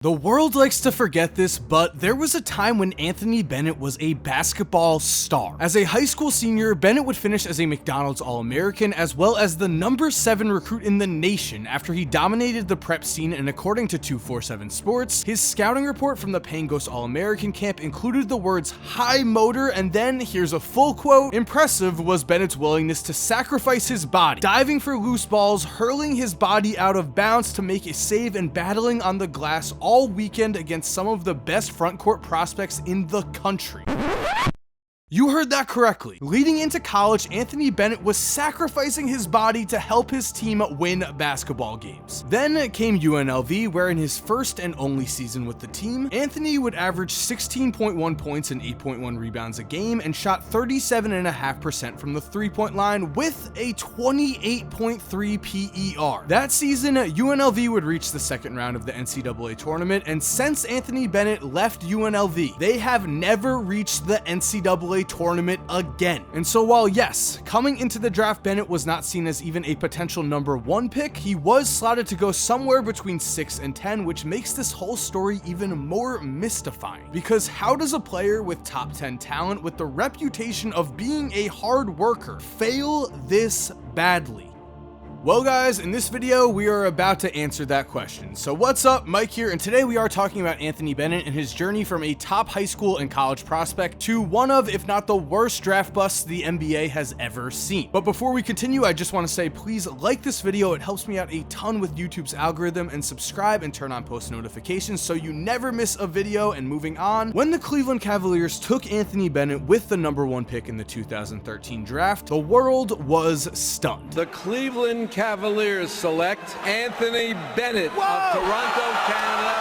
The world likes to forget this, but there was a time when Anthony Bennett was a basketball star. As a high school senior, Bennett would finish as a McDonald's All-American as well as the number 7 recruit in the nation after he dominated the prep scene, and according to 247 Sports, his scouting report from the Pangos All-American camp included the words high motor, and then here's a full quote: "Impressive was Bennett's willingness to sacrifice his body, diving for loose balls, hurling his body out of bounds to make a save, and battling on the glass all weekend against some of the best front court prospects in the country." You heard that correctly. Leading into college, Anthony Bennett was sacrificing his body to help his team win basketball games. Then came UNLV, where in his first and only season with the team, Anthony would average 16.1 points and 8.1 rebounds a game and shot 37.5% from the three-point line with a 28.3 PER. That season, UNLV would reach the second round of the NCAA tournament, and since Anthony Bennett left UNLV, they have never reached the NCAA tournament again. And so while yes, coming into the draft, Bennett was not seen as even a potential number 1 pick, he was slotted to go somewhere between 6 and 10, which makes this whole story even more mystifying. Because how does a player with top 10 talent with the reputation of being a hard worker fail this badly? Well guys, in this video, we are about to answer that question. So what's up, Mike here, and today we are talking about Anthony Bennett and his journey from a top high school and college prospect to one of, if not the worst draft busts the NBA has ever seen. But before we continue, I just want to say, please like this video. It helps me out a ton with YouTube's algorithm, and subscribe and turn on post notifications so you never miss a video. And moving on, when the Cleveland Cavaliers took Anthony Bennett with the number 1 pick in the 2013 draft, the world was stunned. The Cleveland Cavaliers select Anthony Bennett of Toronto, Canada.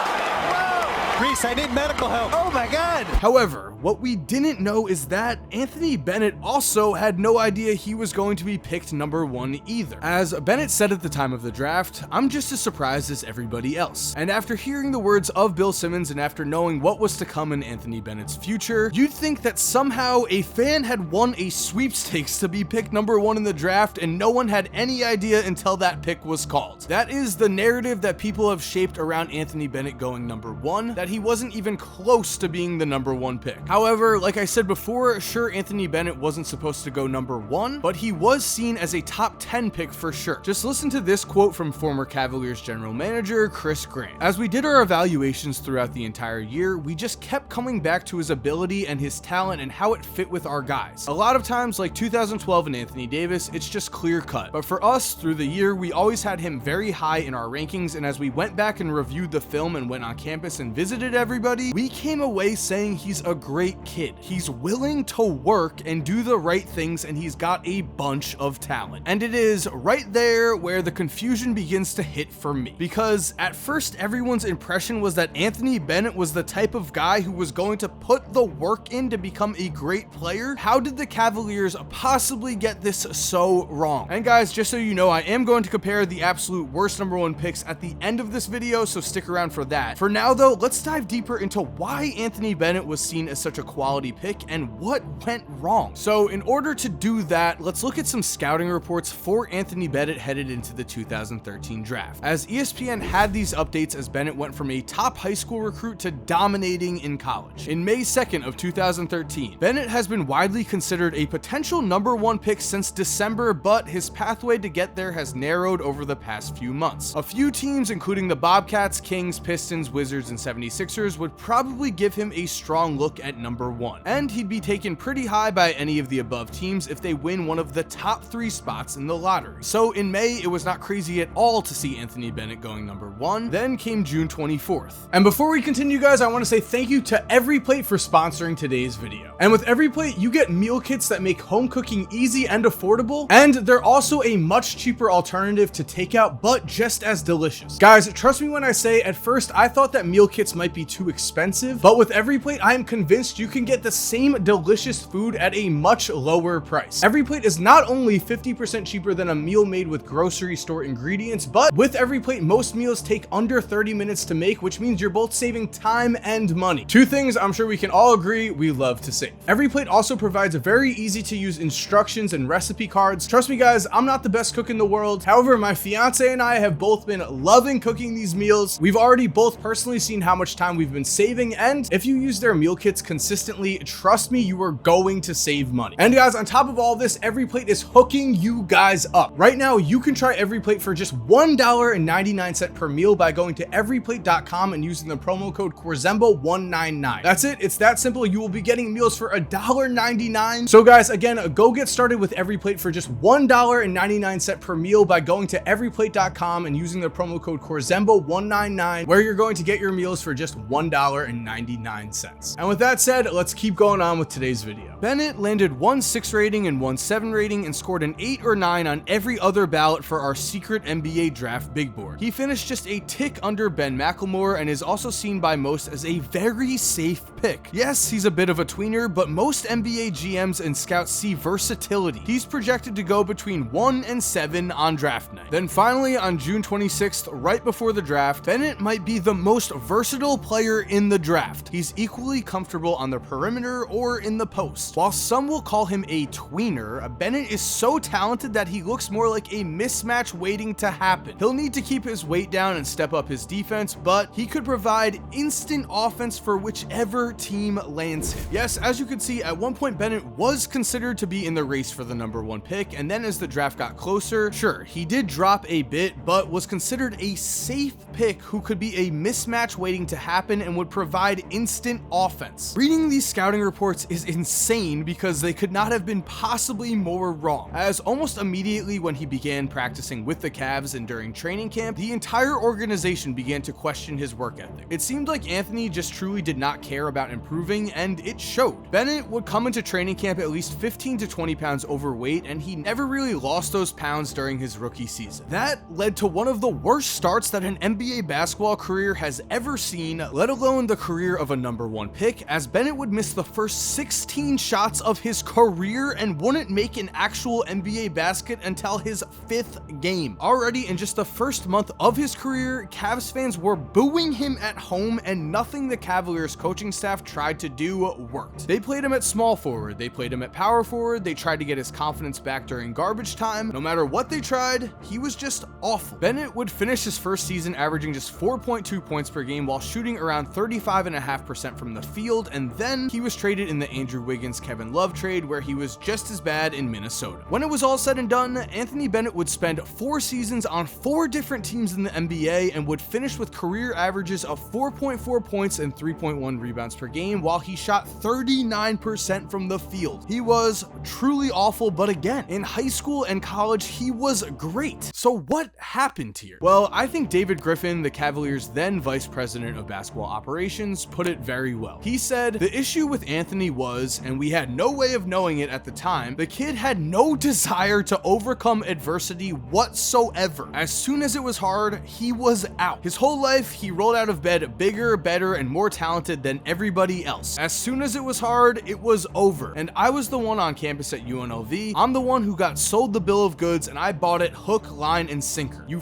Reese, I need medical help. Oh my God. However, what we didn't know is that Anthony Bennett also had no idea he was going to be picked number 1 either. As Bennett said at the time of the draft, "I'm just as surprised as everybody else." And after hearing the words of Bill Simmons and after knowing what was to come in Anthony Bennett's future, you'd think that somehow a fan had won a sweepstakes to be picked number 1 in the draft and no one had any idea until that pick was called. That is the narrative that people have shaped around Anthony Bennett going number 1, that he wasn't even close to being the number 1 pick. However, like I said before, sure, Anthony Bennett wasn't supposed to go number 1, but he was seen as a top 10 pick for sure. Just listen to this quote from former Cavaliers general manager Chris Grant. "As we did our evaluations throughout the entire year, we just kept coming back to his ability and his talent and how it fit with our guys. A lot of times, like 2012 and Anthony Davis, it's just clear cut. But for us, through the year, we always had him very high in our rankings, and as we went back and reviewed the film and went on campus and visited everybody, we came away saying he's a great kid. He's willing to work and do the right things, and he's got a bunch of talent." And it is right there where the confusion begins to hit for me. Because at first, everyone's impression was that Anthony Bennett was the type of guy who was going to put the work in to become a great player. How did the Cavaliers possibly get this so wrong? And guys, just so you know, I am going to compare the absolute worst number 1 picks at the end of this video, so stick around for that. For now though, let's dive deeper into why Anthony Bennett was seen as such a quality pick and what went wrong. So in order to do that, let's look at some scouting reports for Anthony Bennett headed into the 2013 draft, as ESPN had these updates as Bennett went from a top high school recruit to dominating in college. In May 2nd of 2013, Bennett has been widely considered a potential number 1 pick since December, but his pathway to get there has narrowed over the past few months. A few teams, including the Bobcats, Kings, Pistons, Wizards, and 76ers, would probably give him a strong look at number 1, and he'd be taken pretty high by any of the above teams if they win one of the top 3 spots in the lottery. So in May, it was not crazy at all to see Anthony Bennett going number 1. Then came June 24th. And before we continue guys, I want to say thank you to Every Plate for sponsoring today's video. And with Every Plate, you get meal kits that make home cooking easy and affordable, and they're also a much cheaper alternative to takeout, but just as delicious. Guys, trust me when I say at first I thought that meal kits might might be too expensive, but with Every Plate, I am convinced you can get the same delicious food at a much lower price. Every Plate is not only 50% cheaper than a meal made with grocery store ingredients, but with Every Plate, most meals take under 30 minutes to make, which means you're both saving time and money. Two things I'm sure we can all agree we love to save. Every Plate also provides very easy to use instructions and recipe cards. Trust me guys, I'm not the best cook in the world. However, my fiance and I have both been loving cooking these meals. We've already both personally seen how much time we've been saving, and if you use their meal kits consistently, trust me, you are going to save money. And guys, on top of all this, Every Plate is hooking you guys up. Right now, you can try Every Plate for just $1.99 per meal by going to everyplate.com and using the promo code Korzemba199. That's it. It's that simple. You will be getting meals for $1.99. So guys, again, go get started with Every Plate for just $1.99 per meal by going to everyplate.com and using the promo code Korzemba199, where you're going to get your meals for just $1.99. And with that said, let's keep going on with today's video. Bennett landed one 6 rating and one 7 rating and scored an 8 or 9 on every other ballot for our secret NBA draft big board. He finished just a tick under Ben McLemore and is also seen by most as a very safe pick. Yes, he's a bit of a tweener, but most NBA GMs and scouts see versatility. He's projected to go between 1 and 7 on draft night. Then finally, on June 26th, right before the draft, Bennett might be the most versatile player in the draft. He's equally comfortable on the perimeter or in the post. While some will call him a tweener, Bennett is so talented that he looks more like a mismatch waiting to happen. He'll need to keep his weight down and step up his defense, but he could provide instant offense for whichever team lands him. Yes, as you can see, at one point Bennett was considered to be in the race for the number 1 pick, and then as the draft got closer, sure, he did drop a bit, but was considered a safe pick who could be a mismatch waiting to happen and would provide instant offense. Reading these scouting reports is insane because they could not have been possibly more wrong, as almost immediately when he began practicing with the Cavs and during training camp, the entire organization began to question his work ethic. It seemed like Anthony just truly did not care about improving, and it showed. Bennett would come into training camp at least 15 to 20 pounds overweight, and he never really lost those pounds during his rookie season. That led to one of the worst starts that an NBA basketball career has ever seen, let alone the career of a number 1 pick, as Bennett would miss the first 16 shots of his career and wouldn't make an actual NBA basket until his 5th game. Already in just the first month of his career, Cavs fans were booing him at home, and nothing the Cavaliers coaching staff tried to do worked. They played him at small forward, they played him at power forward, they tried to get his confidence back during garbage time. No matter what they tried, he was just awful. Bennett would finish his first season averaging just 4.2 points per game while shooting around 35.5% from the field, and then he was traded in the Andrew Wiggins Kevin Love trade, where he was just as bad in Minnesota. When it was all said and done, Anthony Bennett would spend 4 seasons on 4 different teams in the NBA and would finish with career averages of 4.4 points and 3.1 rebounds per game while he shot 39% from the field. He was truly awful, but again, in high school and college, he was great. So what happened here? Well, I think David Griffin, the Cavaliers' then vice president of basketball operations, put it very well. He said, "The issue with Anthony was, and we had no way of knowing it at the time, the kid had no desire to overcome adversity whatsoever. As soon as it was hard, he was out. His whole life, he rolled out of bed bigger, better, and more talented than everybody else. As soon as it was hard, it was over. And I was the one on campus at UNLV. I'm the one who got sold the bill of goods, and I bought it hook, line, and sinker. You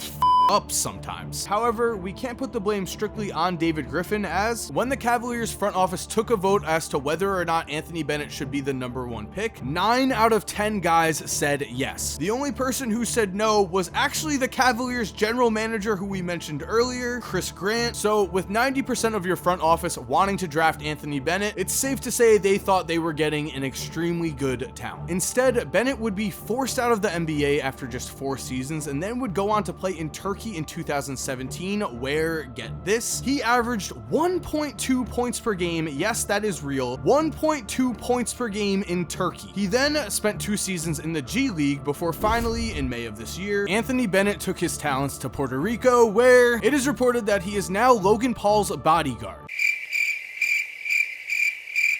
up sometimes." However, we can't put the blame strictly on David Griffin, as when the Cavaliers front office took a vote as to whether or not Anthony Bennett should be the number 1 pick, 9 out of 10 guys said yes. The only person who said no was actually the Cavaliers general manager who we mentioned earlier, Chris Grant. So with 90% of your front office wanting to draft Anthony Bennett, it's safe to say they thought they were getting an extremely good talent. Instead, Bennett would be forced out of the NBA after just 4 seasons and then would go on to play in Turkey in 2017, where, get this, he averaged 1.2 points per game. Yes, that is real. 1.2 points per game in Turkey. He then spent 2 seasons in the G League before finally, in May of this year, Anthony Bennett took his talents to Puerto Rico, where it is reported that he is now Logan Paul's bodyguard.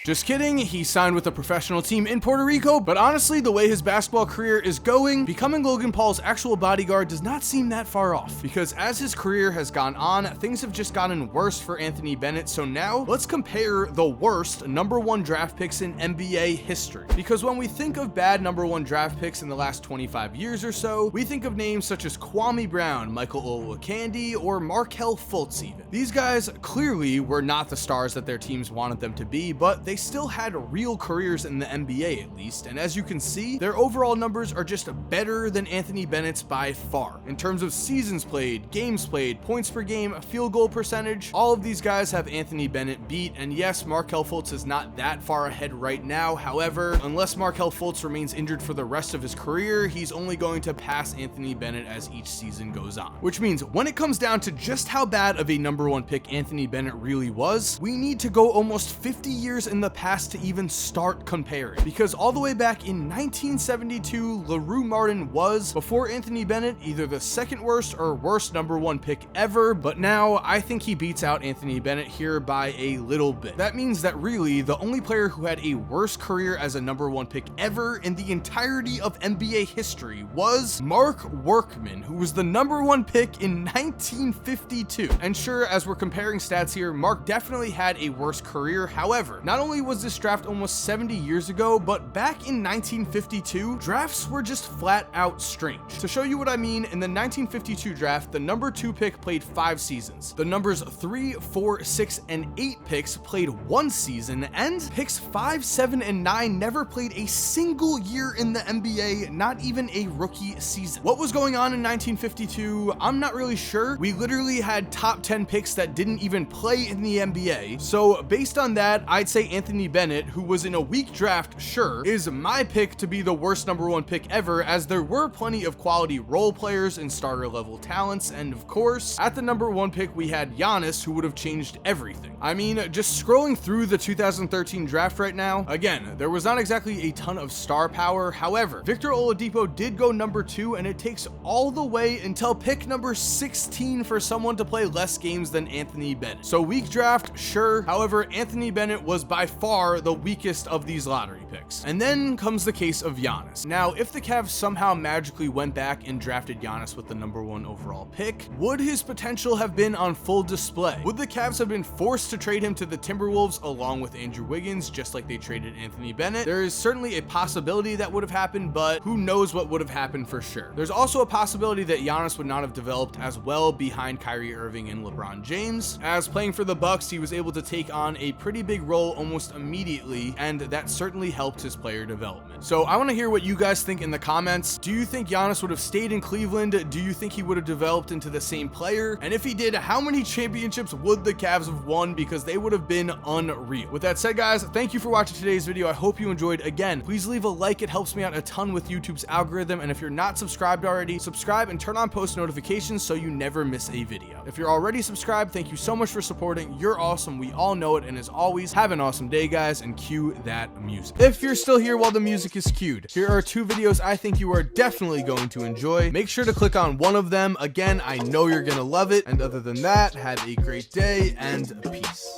Just kidding, he signed with a professional team in Puerto Rico, but honestly, the way his basketball career is going, becoming Logan Paul's actual bodyguard does not seem that far off, because as his career has gone on, things have just gotten worse for Anthony Bennett. So now, let's compare the worst #1 draft picks in NBA history. Because when we think of bad #1 draft picks in the last 25 years or so, we think of names such as Kwame Brown, Michael Olowokandi, or Markelle Fultz even. These guys clearly were not the stars that their teams wanted them to be, but they still had real careers in the NBA at least, and as you can see, their overall numbers are just better than Anthony Bennett's by far. In terms of seasons played, games played, points per game, field goal percentage, all of these guys have Anthony Bennett beat, and yes, Markelle Fultz is not that far ahead right now. However, unless Markelle Fultz remains injured for the rest of his career, he's only going to pass Anthony Bennett as each season goes on. Which means when it comes down to just how bad of a #1 pick Anthony Bennett really was, we need to go almost 50 years in the past to even start comparing. Because all the way back in 1972, LaRue Martin was, before Anthony Bennett, either the second worst or worst #1 pick ever, but now I think he beats out Anthony Bennett here by a little bit. That means that really the only player who had a worse career as a #1 pick ever in the entirety of NBA history was Mark Workman, who was the #1 pick in 1952. And sure, as we're comparing stats here, Mark definitely had a worse career. However, not only was this draft almost 70 years ago, but back in 1952, drafts were just flat out strange. To show you what I mean, in the 1952 draft, the #2 pick played 5 seasons. The numbers 3, 4, 6, and 8 picks played 1 season, and picks 5, 7, and 9 never played a single year in the NBA, not even a rookie season. What was going on in 1952? I'm not really sure. We literally had top 10 picks that didn't even play in the NBA. So based on that, I'd say Anthony Bennett, who was in a weak draft, sure, is my pick to be the worst #1 pick ever, as there were plenty of quality role players and starter level talents, and of course, at the #1 pick we had Giannis, who would have changed everything. I mean, just scrolling through the 2013 draft right now, again, there was not exactly a ton of star power. However, Victor Oladipo did go #2, and it takes all the way until pick number 16 for someone to play less games than Anthony Bennett. So weak draft, sure. However, Anthony Bennett was by far the weakest of these lottery picks. And then comes the case of Giannis. Now, if the Cavs somehow magically went back and drafted Giannis with the #1 overall pick, would his potential have been on full display? Would the Cavs have been forced to trade him to the Timberwolves along with Andrew Wiggins, just like they traded Anthony Bennett? There is certainly a possibility that would have happened, but who knows what would have happened for sure. There's also a possibility that Giannis would not have developed as well behind Kyrie Irving and LeBron James. As playing for the Bucks, he was able to take on a pretty big role almost immediately, and that certainly helped his player development. So I want to hear what you guys think in the comments. Do you think Giannis would have stayed in Cleveland? Do you think he would have developed into the same player? And if he did, how many championships would the Cavs have won? Because they would have been unreal. With that said, guys, thank you for watching today's video. I hope you enjoyed. Again, please leave a like. It helps me out a ton with YouTube's algorithm. And if you're not subscribed already, subscribe and turn on post notifications so you never miss a video. If you're already subscribed, thank you so much for supporting. You're awesome. We all know it. And as always, have an awesome day, guys, and cue that music. If you're still here while the music is cued, here are 2 videos I think you are definitely going to enjoy. Make sure to click on one of them. Again, I know you're gonna love it. And other than that, have a great day and peace.